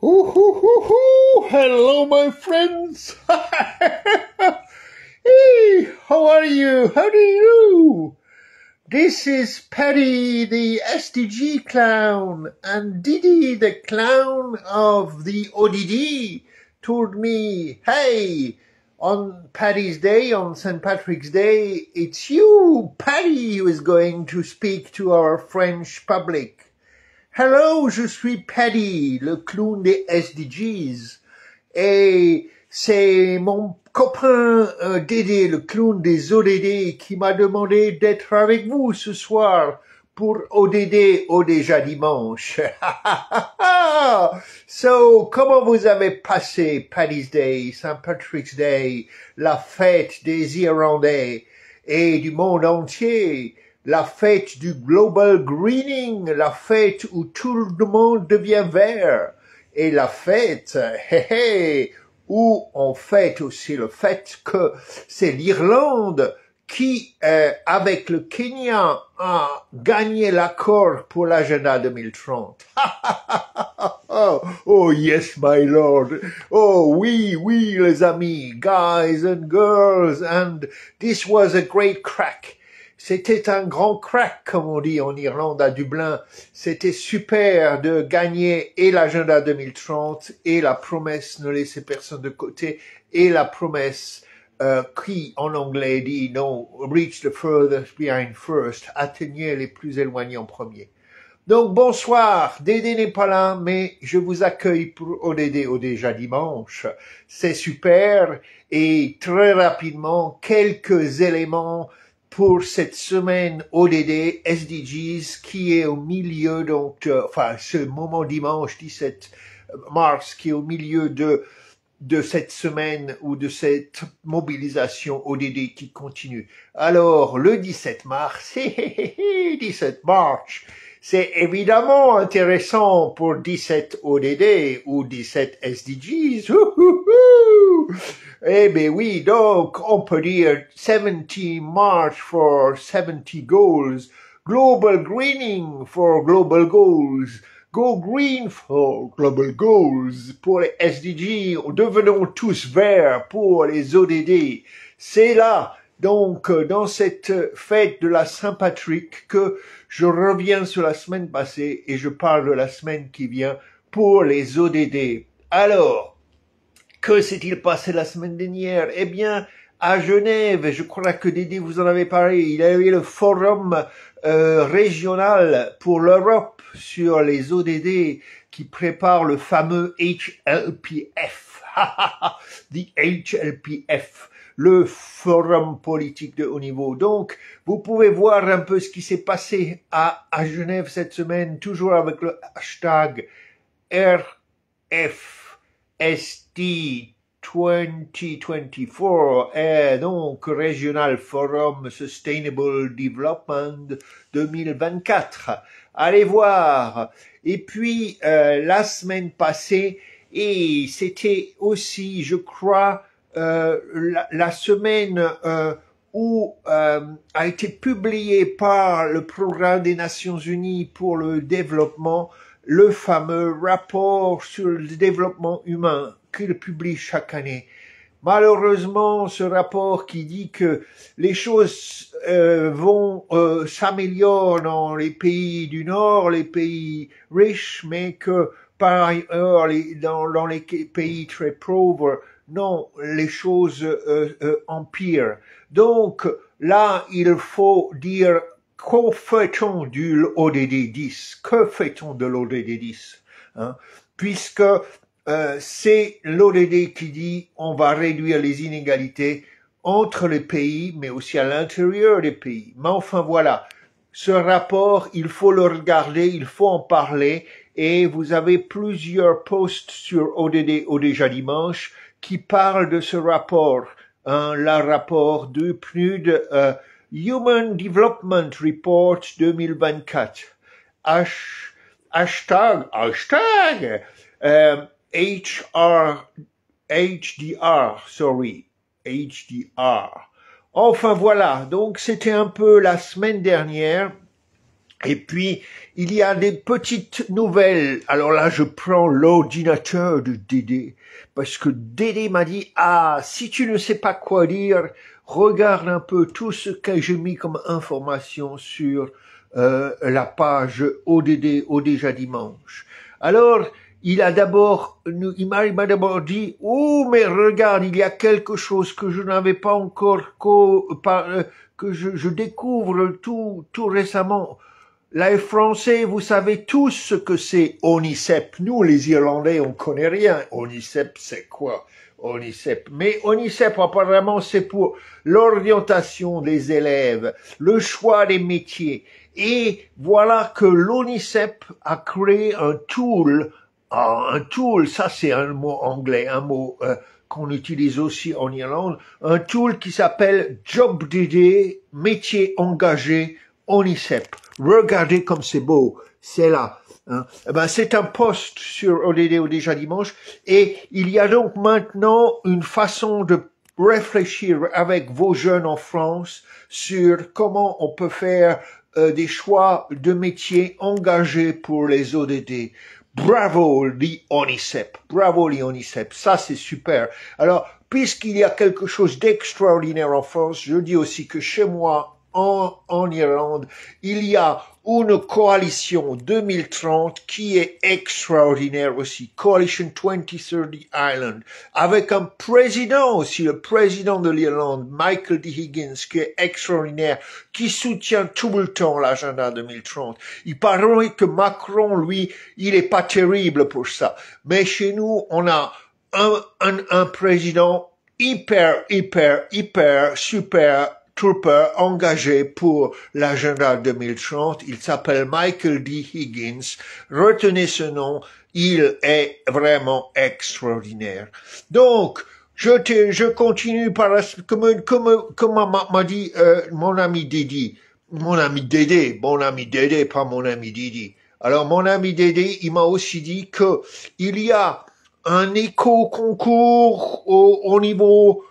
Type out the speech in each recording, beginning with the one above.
Hoo, hoo, hoo, hoo. Hello, my friends. Hey, how are you? How do you do? This is Paddy, the SDG clown, and Didi, the clown of the ODD, told me, hey, on Paddy's Day, on St. Patrick's Day, it's you, Paddy, who is going to speak to our French public. Hello, je suis Paddy, le clown des SDGs. Et c'est mon copain Dédé, le clown des ODD, qui m'a demandé d'être avec vous ce soir pour ODD au déjà dimanche. So, comment vous avez passé Paddy's Day, St. Patrick's Day, la fête des Irlandais et du monde entier? La fête du global greening, la fête où tout le monde devient vert, et la fête, où on fête aussi le fait que c'est l'Irlande qui, avec le Kenya, a gagné l'accord pour l'agenda 2030. Oh yes, my lord. Oh oui, oui, les amis, guys and girls, and this was a great crack. C'était un grand crack, comme on dit en Irlande, à Dublin. C'était super de gagner et l'agenda 2030 et la promesse ne laisser personne de côté et la promesse qui, en anglais, dit non, reach the furthest behind first, atteignez les plus éloignés en premier. Donc bonsoir, Dédé n'est pas là, mais je vous accueille pour ODD au déjà dimanche. C'est super et très rapidement, quelques éléments pour cette semaine ODD SDGs qui est au milieu, donc, ce moment dimanche 17 mars qui est au milieu de cette semaine ou de cette mobilisation ODD qui continue. Alors, le 17 mars, 17 mars, c'est évidemment intéressant pour 17 ODD ou 17 SDGs. Eh bien oui, donc on peut dire 70 March for 70 goals, global greening for global goals, go green for global goals pour les SDG, devenons tous verts pour les ODD. C'est là, donc, dans cette fête de la Saint-Patrick que je reviens sur la semaine passée et je parle de la semaine qui vient pour les ODD. Alors, que s'est-il passé la semaine dernière? Eh bien, à Genève, je crois que Dédé vous en avait parlé, il y avait le forum régional pour l'Europe sur les ODD qui prépare le fameux HLPF. The HLPF, le forum politique de haut niveau. Donc, vous pouvez voir un peu ce qui s'est passé à Genève cette semaine, toujours avec le hashtag RFSD 2024, et donc Regional Forum Sustainable Development 2024. Allez voir. Et puis, la semaine passée, et c'était aussi, je crois, la semaine où a été publié par le Programme des Nations Unies pour le développement le fameux rapport sur le développement humain qu'il publie chaque année. Malheureusement, ce rapport qui dit que les choses vont s'améliorer dans les pays du Nord, les pays riches, mais que par ailleurs, dans les pays très pauvres, non, les choses empirent. Donc là, il faut dire que fait-on du ODD 10? Que fait-on de l'ODD 10? Puisque c'est l'ODD qui dit on va réduire les inégalités entre les pays, mais aussi à l'intérieur des pays. Mais enfin voilà, ce rapport, il faut le regarder, il faut en parler, et vous avez plusieurs posts sur ODD au déjà dimanche qui parlent de ce rapport, le rapport du PNUD Human Development Report 2024. Hashtag HDR. Enfin voilà, donc c'était un peu la semaine dernière Et puis, il y a des petites nouvelles. Alors là, je prends l'ordinateur de Dédé, parce que Dédé m'a dit, ah, si tu ne sais pas quoi dire, regarde un peu tout ce que j'ai mis comme information sur la page ODD, au déjà dimanche. Alors, il m'a d'abord dit, oh, mais regarde, il y a quelque chose que je n'avais pas encore, que je découvre tout récemment. Les Français, vous savez tous ce que c'est ONICEP. Nous, les Irlandais, on connaît rien. ONICEP, c'est quoi? ONICEP. Mais ONICEP, apparemment, c'est pour l'orientation des élèves, le choix des métiers. Et voilà que l'ONICEP a créé un tool. Ah, un tool, ça c'est un mot anglais, un mot qu'on utilise aussi en Irlande. Un tool qui s'appelle JobDD, métier engagé, ONICEP. Regardez comme c'est beau, c'est là. Hein. Eh ben, c'est un post sur ODD au déjà dimanche et il y a donc maintenant une façon de réfléchir avec vos jeunes en France sur comment on peut faire des choix de métiers engagés pour les ODD. Bravo les ONICEP, bravo les ONICEP, ça c'est super. Alors, puisqu'il y a quelque chose d'extraordinaire en France, je dis aussi que chez moi, en Irlande, il y a une coalition 2030 qui est extraordinaire aussi, Coalition 2030 Ireland, avec un président aussi, le président de l'Irlande, Michael D. Higgins, qui est extraordinaire, qui soutient tout le temps l'agenda 2030. Il paraît que Macron, lui, il est pas terrible pour ça. Mais chez nous, on a un président hyper, super trooper engagé pour l'agenda 2030. Il s'appelle Michael D. Higgins. Retenez ce nom. Il est vraiment extraordinaire. Donc, je continue par comme m'a dit mon ami Dédé. Mon ami Dédé, pas mon ami Didi. Alors, mon ami Dédé, il m'a aussi dit que il y a un éco-concours au niveau.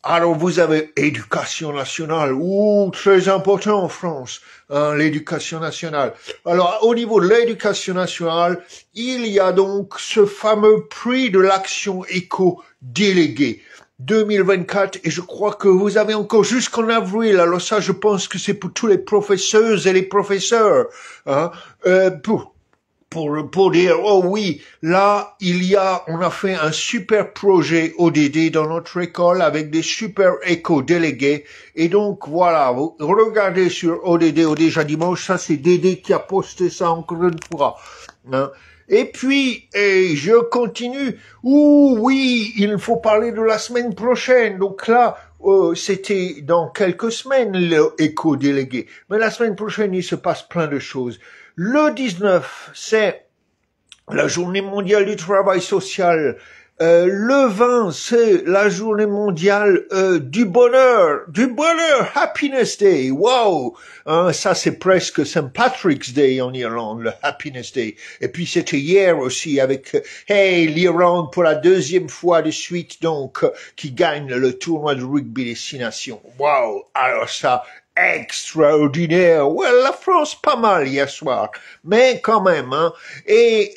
Alors, vous avez éducation nationale, très important en France, hein, l'éducation nationale. Alors, au niveau de l'éducation nationale, il y a donc ce fameux prix de l'action éco-déléguée 2024, et je crois que vous avez encore jusqu'en avril. Alors ça, je pense que c'est pour tous les professeurs et les professeurs, hein, pour dire, oh oui, là, on a fait un super projet ODD dans notre école avec des super éco-délégués. Et donc, voilà, vous regardez sur ODD au déjà dimanche, ça c'est Dédé qui a posté ça encore une fois. Hein. Et puis, je continue. Oui, il faut parler de la semaine prochaine. Donc là, c'était dans quelques semaines, l'éco-délégué. Mais la semaine prochaine, il se passe plein de choses. Le 19, c'est la journée mondiale du travail social. Le 20, c'est la journée mondiale du bonheur, Happiness Day. Wow, hein, ça c'est presque St. Patrick's Day en Irlande, le Happiness Day. Et puis c'était hier aussi avec l'Irlande pour la deuxième fois de suite donc qui gagne le tournoi de rugby des 6 nations. Wow, alors ça. Extraordinaire. Ouais, la France pas mal hier soir, mais quand même, hein. Et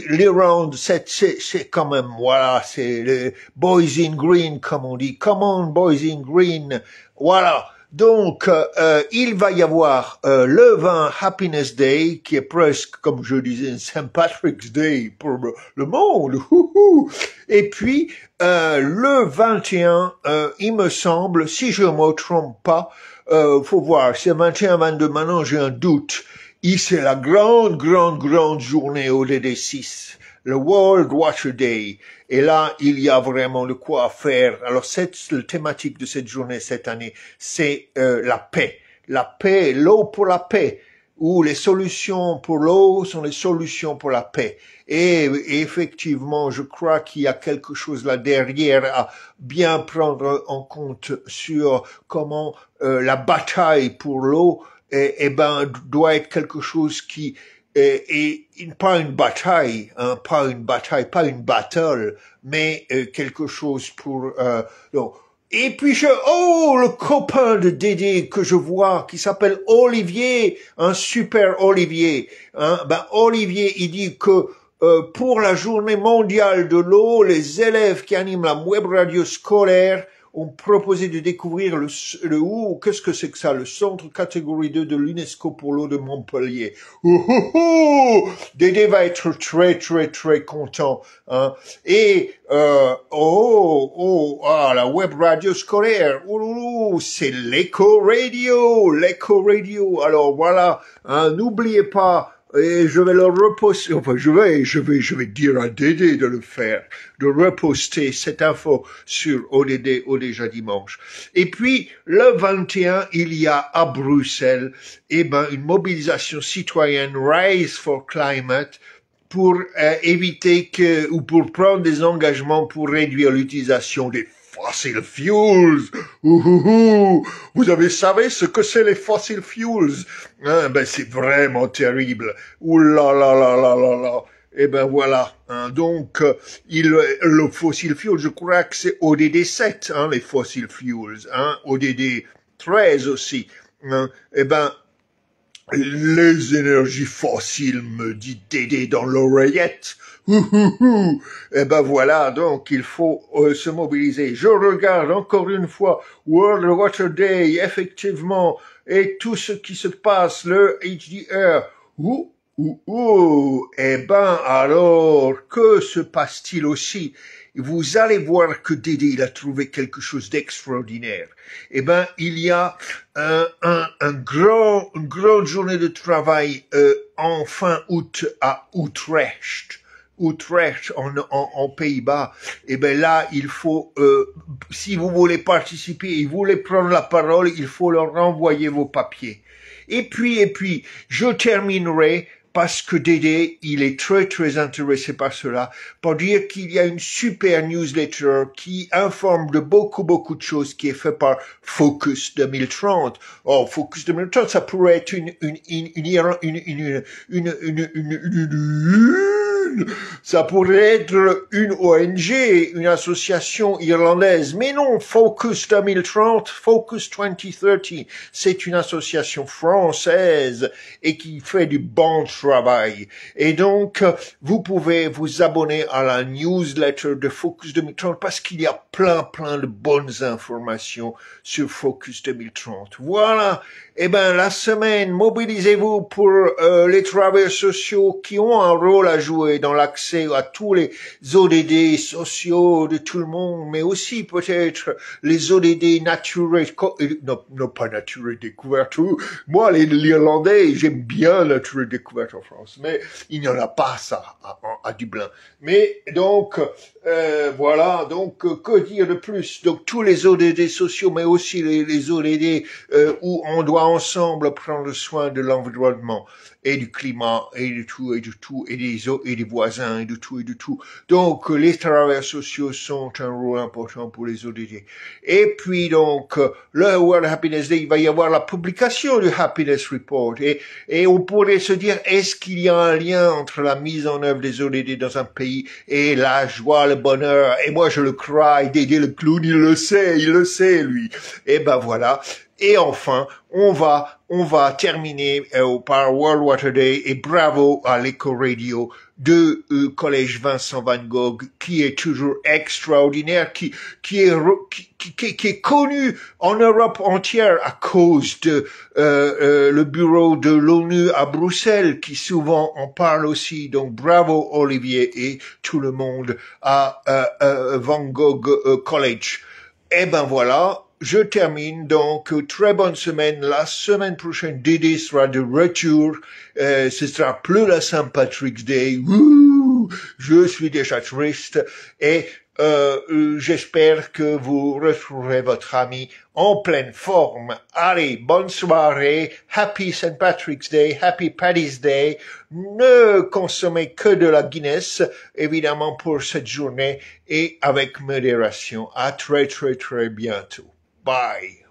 l'Irlande, c'est quand même, voilà, c'est le boys in green comme on dit. Come on, boys in green. Voilà. Donc, il va y avoir le 20 Happiness Day, qui est presque, comme je disais, St. Patrick's Day pour le monde. Et puis, le 21, il me semble, si je me trompe pas, faut voir, c'est 21, 22, maintenant j'ai un doute. C'est la grande journée au DD6, le World Water Day. Et là, il y a vraiment de quoi faire. Alors, la thématique de cette journée cette année, c'est la paix. La paix, l'eau pour la paix, où les solutions pour l'eau sont les solutions pour la paix. Et effectivement, je crois qu'il y a quelque chose là derrière à bien prendre en compte sur comment la bataille pour l'eau doit être quelque chose qui est pas une bataille, hein, pas une battle, mais quelque chose pour donc, Et puis oh, le copain de Dédé que je vois, qui s'appelle Olivier, un super Olivier. Hein, Olivier, il dit que pour la journée mondiale de l'eau, les élèves qui animent la web radio scolaire ont proposé de découvrir qu'est-ce que c'est que ça, le centre catégorie 2 de l'UNESCO pour l'eau de Montpellier. Dédé va être très, très, très content. Hein. Et, la web radio scolaire, c'est l'Eco Radio. Alors voilà, hein, n'oubliez pas, et je vais le reposter, je vais dire à Dédé de le faire, de reposter cette info sur ODD déjà dimanche. Et puis, le 21, il y a à Bruxelles, une mobilisation citoyenne Rise for Climate pour éviter ou pour prendre des engagements pour réduire l'utilisation des fossil fuels. Vous avez savez ce que c'est les fossil fuels? Hein, c'est vraiment terrible. Ouh là là là là là là. Voilà. Hein, donc, le fossil fuel, je crois que c'est ODD 7, hein, les fossil fuels. Hein, ODD 13 aussi. Hein, les énergies fossiles, me dit Dédé dans l'oreillette. Voilà, donc il faut se mobiliser. Je regarde encore une fois World Water Day, effectivement, et tout ce qui se passe, le HDR. Alors, que se passe-t-il aussi? Vous allez voir que Dédé, il a trouvé quelque chose d'extraordinaire. Il y a une grande journée de travail en fin août à Utrecht en Pays-Bas. Là, il faut, si vous voulez participer et vous voulez prendre la parole, il faut leur renvoyer vos papiers. Et puis, je terminerai parce que Dédé, il est très, très intéressé par cela, pour dire qu'il y a une super newsletter qui informe de beaucoup de choses qui est fait par Focus 2030. Oh, Focus 2030, ça pourrait être ça pourrait être une ONG, une association irlandaise. Mais non, Focus 2030, Focus 2030, c'est une association française et qui fait du bon travail. Et donc, vous pouvez vous abonner à la newsletter de Focus 2030 parce qu'il y a plein de bonnes informations sur Focus 2030. Voilà. La semaine, mobilisez-vous pour les travailleurs sociaux qui ont un rôle à jouer dans l'accès à tous les ODD sociaux de tout le monde, mais aussi peut-être les ODD naturels, non pas naturels découvertes. Moi, l'Irlandais, j'aime bien naturels découvertes en France, mais il n'y en a pas ça à Dublin. Mais donc, voilà, donc que dire de plus? Donc tous les ODD sociaux, mais aussi les ODD où on doit ensemble prendre soin de l'environnement et du climat et de tout et des eaux et des voisins et de tout. Donc les travailleurs sociaux sont un rôle important pour les ODD. Et puis donc le World Happiness Day, il va y avoir la publication du Happiness Report et on pourrait se dire, est-ce qu'il y a un lien entre la mise en œuvre des ODD dans un pays et la joie, le bonheur? Et moi je le crois, et Dédé le clown, il le sait lui. Voilà. Et enfin, on va terminer par World Water Day et bravo à l'Eco Radio de Collège Vincent Van Gogh qui est toujours extraordinaire, qui est connu en Europe entière à cause de le bureau de l'ONU à Bruxelles qui souvent en parle aussi. Donc bravo Olivier et tout le monde à Van Gogh College. Voilà. Je termine donc, très bonne semaine. La semaine prochaine, Dédé sera de retour. Ce sera plus la Saint-Patrick's Day. Je suis déjà triste et j'espère que vous retrouverez votre ami en pleine forme. Allez, bonne soirée. Happy St. Patrick's Day. Happy Paddy's Day. Ne consommez que de la Guinness, évidemment, pour cette journée et avec modération. À très bientôt. Bye.